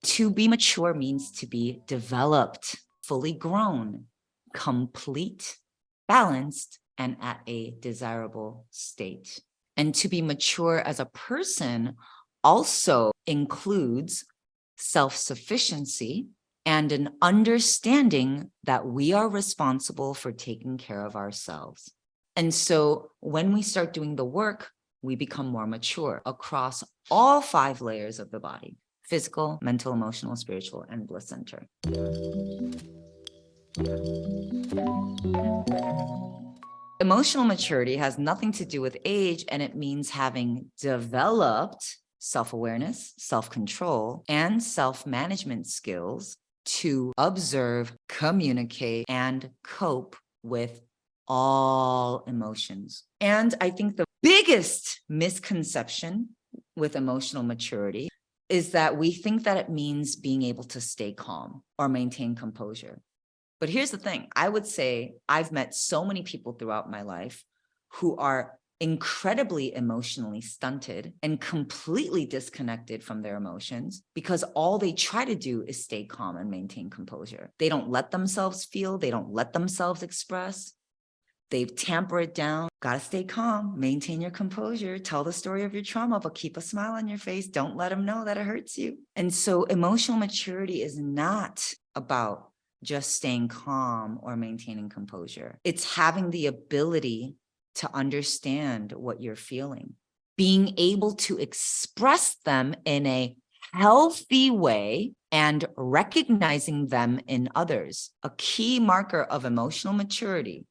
To be mature means to be developed, fully grown, complete, balanced, and at a desirable state. And to be mature as a person also includes self-sufficiency and an understanding that we are responsible for taking care of ourselves. And so when we start doing the work, we become more mature across all 5 layers of the body: physical, mental, emotional, spiritual, and bliss center. Emotional maturity has nothing to do with age, and it means having developed self-awareness, self-control, and self-management skills to observe, communicate, and cope with all emotions. And I think the biggest misconception with emotional maturity is that we think that it means being able to stay calm or maintain composure. But here's the thing. I would say I've met so many people throughout my life who are incredibly emotionally stunted and completely disconnected from their emotions because all they try to do is stay calm and maintain composure. They don't let themselves feel. They don't let themselves express. They tamper it down. Gotta stay calm, maintain your composure, tell the story of your trauma, but keep a smile on your face. Don't let them know that it hurts you. And so emotional maturity is not about just staying calm or maintaining composure. It's having the ability to understand what you're feeling, being able to express them in a healthy way and recognizing them in others. A key marker of emotional maturity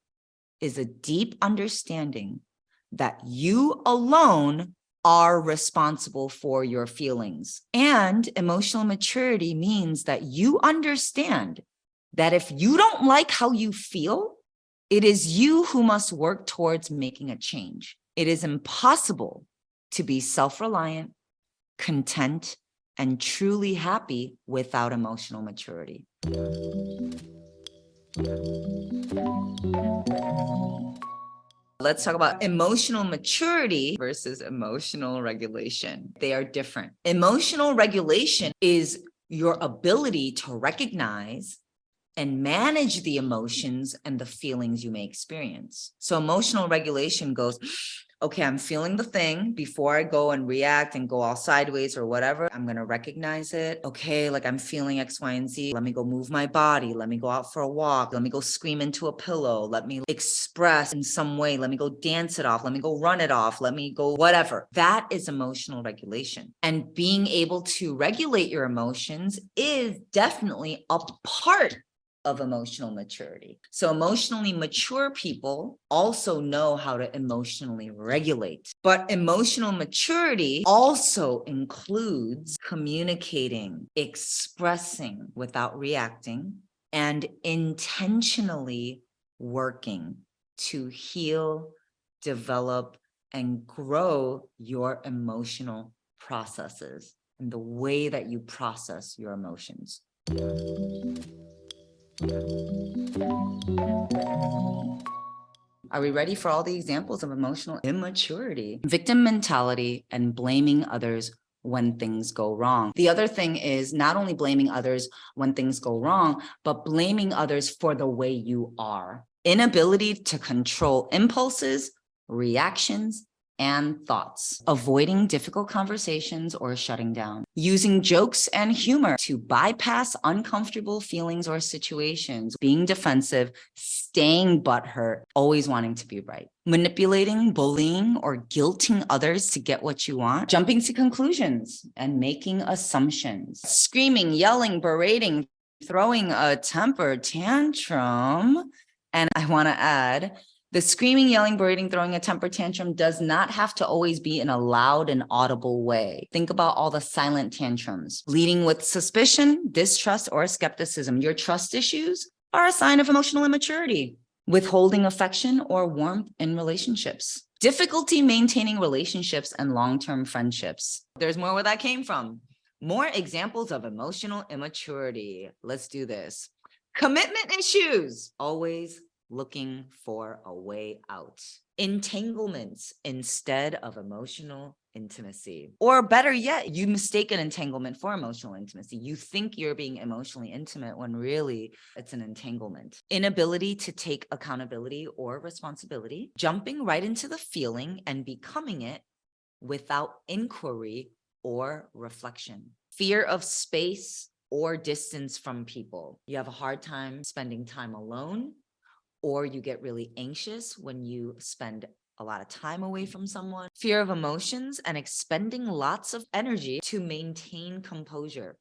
is a deep understanding that you alone are responsible for your feelings. And emotional maturity means that you understand that if you don't like how you feel, it is you who must work towards making a change. It is impossible to be self-reliant, content, and truly happy without emotional maturity. Let's talk about emotional maturity versus emotional regulation. They are different. Emotional regulation is your ability to recognize and manage the emotions and the feelings you may experience. So emotional regulation goes, okay, I'm feeling the thing. Before I go and react and go all sideways or whatever, I'm gonna recognize it. Okay, like I'm feeling X, Y, and Z. Let me go move my body. Let me go out for a walk. Let me go scream into a pillow. Let me express in some way. Let me go dance it off. Let me go run it off. Let me go whatever. That is emotional regulation. And being able to regulate your emotions is definitely a part of emotional maturity. So emotionally mature people also know how to emotionally regulate. But emotional maturity also includes communicating, expressing without reacting, and intentionally working to heal, develop, and grow your emotional processes and the way that you process your emotions. Are we ready for all the examples of emotional immaturity? Victim mentality and blaming others when things go wrong. The other thing is not only blaming others when things go wrong, but blaming others for the way you are. Inability to control impulses, reactions, and thoughts, avoiding difficult conversations or shutting down, using jokes and humor to bypass uncomfortable feelings or situations, being defensive, staying butthurt, always wanting to be right, manipulating, bullying, or guilting others to get what you want, jumping to conclusions and making assumptions, screaming, yelling, berating, throwing a temper tantrum. And I want to add, the screaming, yelling, berating, throwing a temper tantrum does not have to always be in a loud and audible way. Think about all the silent tantrums, leading with suspicion, distrust, or skepticism. Your trust issues are a sign of emotional immaturity. Withholding affection or warmth in relationships. Difficulty maintaining relationships and long-term friendships. There's more where that came from. More examples of emotional immaturity. Let's do this. Commitment issues. Always looking for a way out. Entanglements instead of emotional intimacy. Or better yet, you mistake an entanglement for emotional intimacy. You think you're being emotionally intimate when really it's an entanglement. Inability to take accountability or responsibility, jumping right into the feeling and becoming it without inquiry or reflection. Fear of space or distance from people. You have a hard time spending time alone, or you get really anxious when you spend a lot of time away from someone. Fear of emotions and expending lots of energy to maintain composure.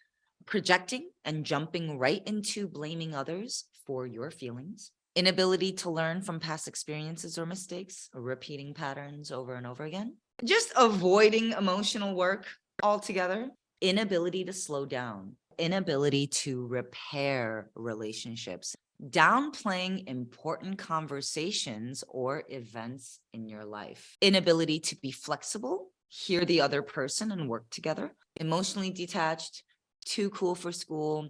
Projecting and jumping right into blaming others for your feelings. Inability to learn from past experiences or mistakes, repeating patterns over and over again. Just avoiding emotional work altogether. Inability to slow down. Inability to repair relationships. Downplaying important conversations or events in your life. Inability to be flexible, hear the other person and work together. Emotionally detached, too cool for school,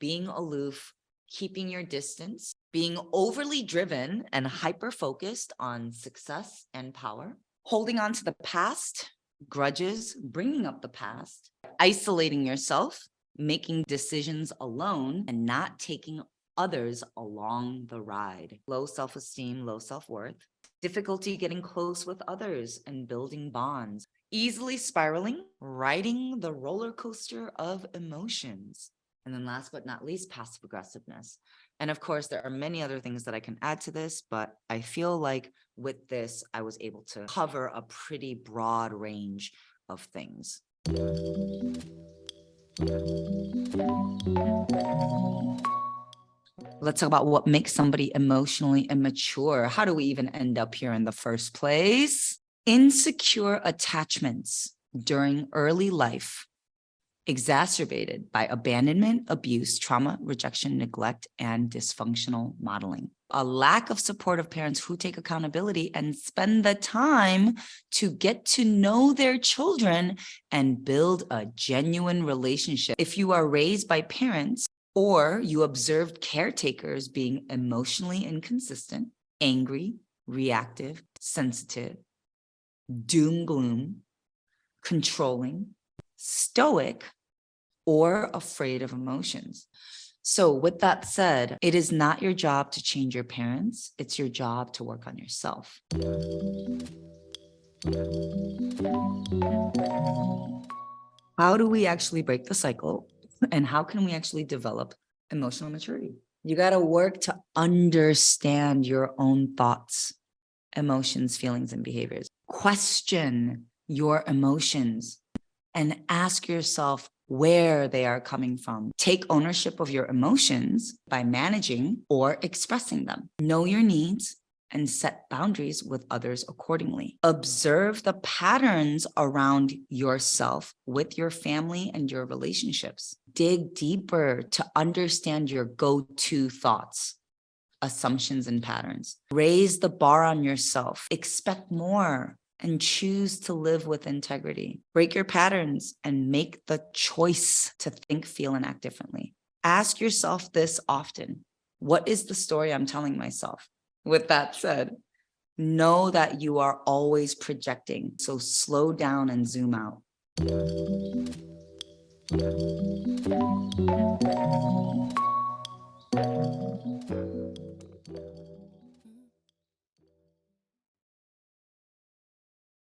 being aloof, keeping your distance, being overly driven and hyper-focused on success and power, holding on to the past, grudges, bringing up the past, isolating yourself, making decisions alone, and not taking others along the ride. Low self-esteem, low self-worth, difficulty getting close with others and building bonds, easily spiraling, riding the roller coaster of emotions. And then last but not least, passive aggressiveness. And of course, there are many other things that I can add to this, but I feel like with this, I was able to cover a pretty broad range of things. Let's talk about what makes somebody emotionally immature. How do we even end up here in the first place? Insecure attachments during early life, exacerbated by abandonment, abuse, trauma, rejection, neglect, and dysfunctional modeling. A lack of supportive parents who take accountability and spend the time to get to know their children and build a genuine relationship. If you are raised by parents or you observed caretakers being emotionally inconsistent, angry, reactive, sensitive, doom gloom, controlling, stoic, or afraid of emotions. So with that said, it is not your job to change your parents. It's your job to work on yourself. How do we actually break the cycle? And how can we actually develop emotional maturity? You got to work to understand your own thoughts, emotions, feelings, and behaviors. Question your emotions and ask yourself where they are coming from. Take ownership of your emotions by managing or expressing them. Know your needs and set boundaries with others accordingly. Observe the patterns around yourself with your family and your relationships. Dig deeper to understand your go-to thoughts, assumptions, and patterns. Raise the bar on yourself. Expect more and choose to live with integrity. Break your patterns and make the choice to think, feel, and act differently. Ask yourself this often. What is the story I'm telling myself? With that said, know that you are always projecting. So slow down and zoom out.